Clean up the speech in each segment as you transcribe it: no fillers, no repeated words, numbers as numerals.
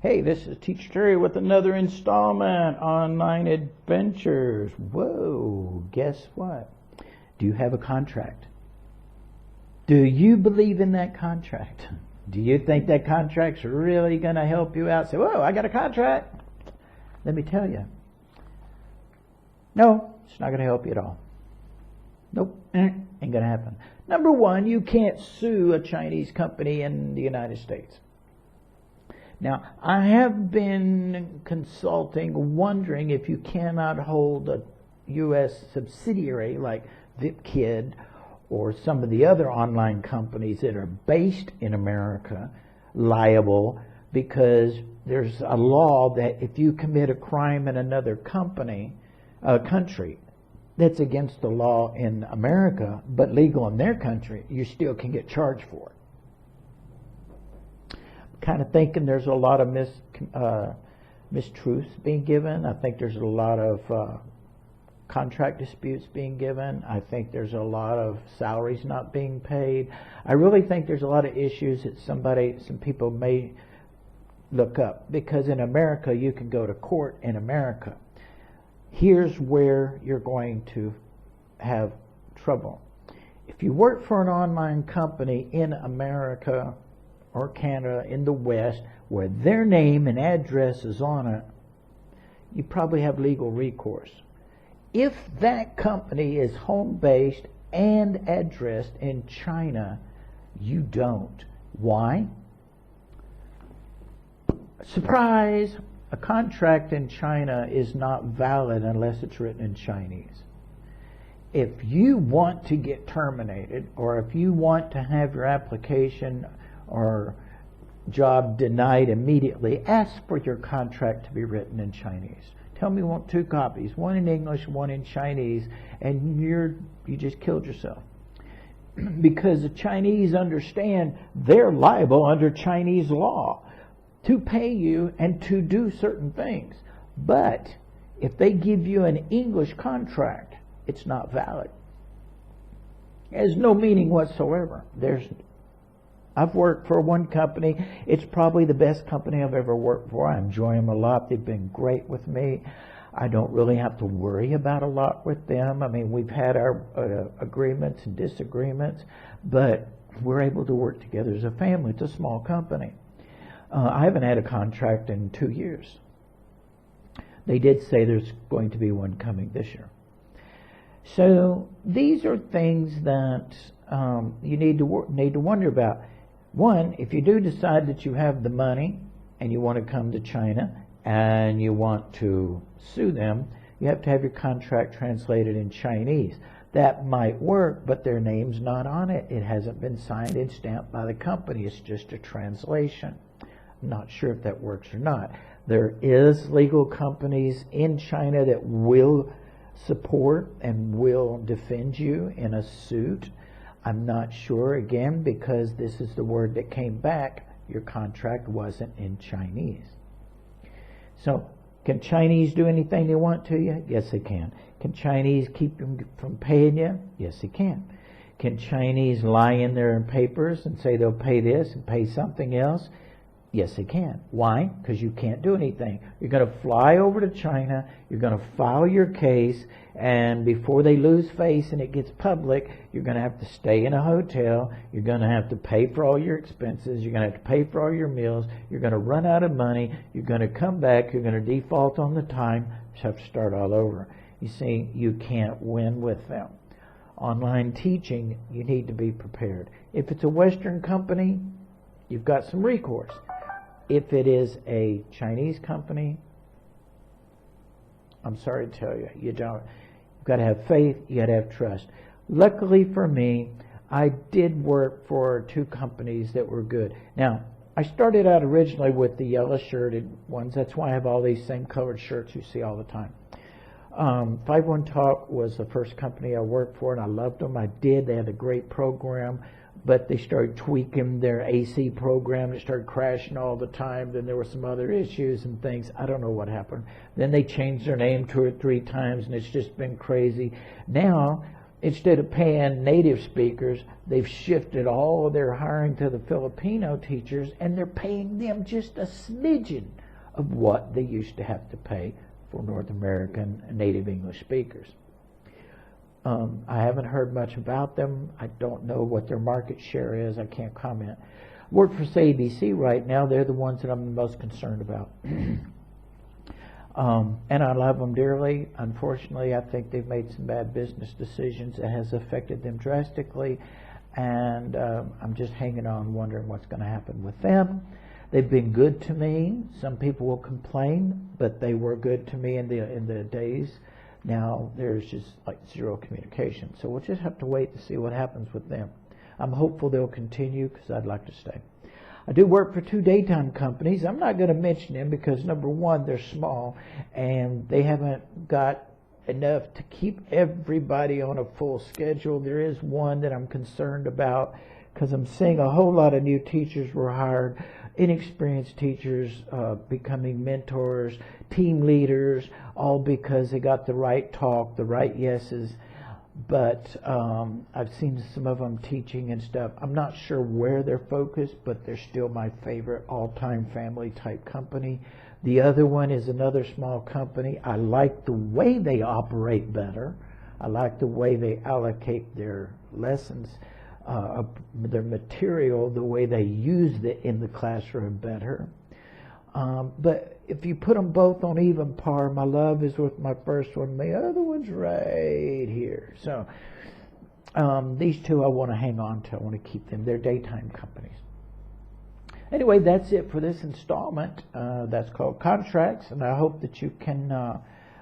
Hey, this is Teacher Terry with another installment, Online Adventures. Whoa, guess what? Do you have a contract? Do you believe in that contract? Do you think that contract's really going to help you out? Say, whoa, I got a contract. Let me tell you. No, it's not going to help you at all. Nope, ain't going to happen. Number one, you can't sue a Chinese company in the United States. Now, I have been consulting, wondering if you cannot hold a U.S. subsidiary like VipKid or some of the other online companies that are based in America liable, because there's a law that if you commit a crime in another country that's against the law in America but legal in their country, you still can get charged for it. Kind of thinking there's a lot of mistruths being given. I think there's a lot of contract disputes being given. I think there's a lot of salaries not being paid. I really think there's a lot of issues that some people may look up, because in America you can go to court in America. Here's where you're going to have trouble. If you work for an online company in America or Canada, in the West, where their name and address is on it, you probably have legal recourse. If that company is home-based and addressed in China, you don't. Why? Surprise! A contract in China is not valid unless it's written in Chinese. If you want to get terminated, or if you want to have your application or job denied immediately, ask for your contract to be written in Chinese. Tell me you want 2 copies, one in English, one in Chinese, and you just killed yourself. Because the Chinese understand they're liable under Chinese law to pay you and to do certain things. But if they give you an English contract, it's not valid. It has no meaning whatsoever. I've worked for one company. It's probably the best company I've ever worked for. I enjoy them a lot. They've been great with me. I don't really have to worry about a lot with them. I mean, we've had our agreements and disagreements, but we're able to work together as a family. It's a small company. I haven't had a contract in 2 years. They did say there's going to be one coming this year. So these are things that you need to wonder about. One, if you do decide that you have the money and you want to come to China and you want to sue them, you have to have your contract translated in Chinese. That might work, but their name's not on it. It hasn't been signed and stamped by the company. It's just a translation. I'm not sure if that works or not. There is legal companies in China that will support and will defend you in a suit. I'm not sure, again, because this is the word that came back. Your contract wasn't in Chinese. So, can Chinese do anything they want to you? Yes, they can. Can Chinese keep them from paying you? Yes, they can. Can Chinese lie in their papers and say they'll pay this and pay something else? Yes, they can. Why? Because you can't do anything. You're going to fly over to China, you're going to file your case, and before they lose face and it gets public, you're going to have to stay in a hotel, you're going to have to pay for all your expenses, you're going to have to pay for all your meals, you're going to run out of money, you're going to come back, you're going to default on the time, you have to start all over. You see, you can't win with them. Online teaching, you need to be prepared. If it's a Western company, you've got some recourse. If it is a Chinese company, I'm sorry to tell you, you don't. You've got to have faith, you got to have trust. Luckily for me, I did work for 2 companies that were good. Now, I started out originally with the yellow shirted ones. That's why I have all these same colored shirts you see all the time. 51 Talk was the first company I worked for, and I loved them. I did. They had a great program. But they started tweaking their AC program. It started crashing all the time. Then there were some other issues and things. I don't know what happened. Then they changed their name 2 or 3 times, and it's just been crazy. Now, instead of paying native speakers, they've shifted all of their hiring to the Filipino teachers, and they're paying them just a smidgen of what they used to have to pay for North American native English speakers. I haven't heard much about them. I don't know what their market share is. I can't comment. I work for ABC right now. They're the ones that I'm the most concerned about. And I love them dearly. Unfortunately, I think they've made some bad business decisions that has affected them drastically, and I'm just hanging on wondering what's going to happen with them. They've been good to me. Some people will complain, but they were good to me in the days. Now there's just like zero communication. So we'll just have to wait to see what happens with them. I'm hopeful they'll continue because I'd like to stay. I do work for 2 daytime companies. I'm not going to mention them because, number one, they're small and they haven't got enough to keep everybody on a full schedule. There is one that I'm concerned about because I'm seeing a whole lot of new teachers were hired, inexperienced teachers becoming mentors, team leaders, all because they got the right talk, the right yeses. But I've seen some of them teaching and stuff. I'm not sure where they're focused, but they're still my favorite all-time family type company. The other one is another small company. I like the way they operate better. I like the way they allocate their lessons, their material, the way they use it in the classroom better. But if you put them both on even par, my love is with my first one. The other one's right here. So these two I want to hang on to. I want to keep them. They're daytime companies. Anyway, that's it for this installment. That's called Contracts, and I hope that you can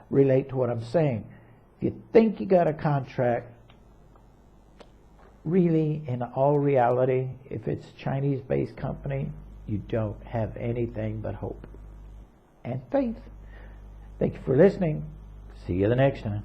relate to what I'm saying. If you think you got a contract, really, in all reality, if it's a Chinese-based company, you don't have anything but hope and faith. Thank you for listening. See you the next time.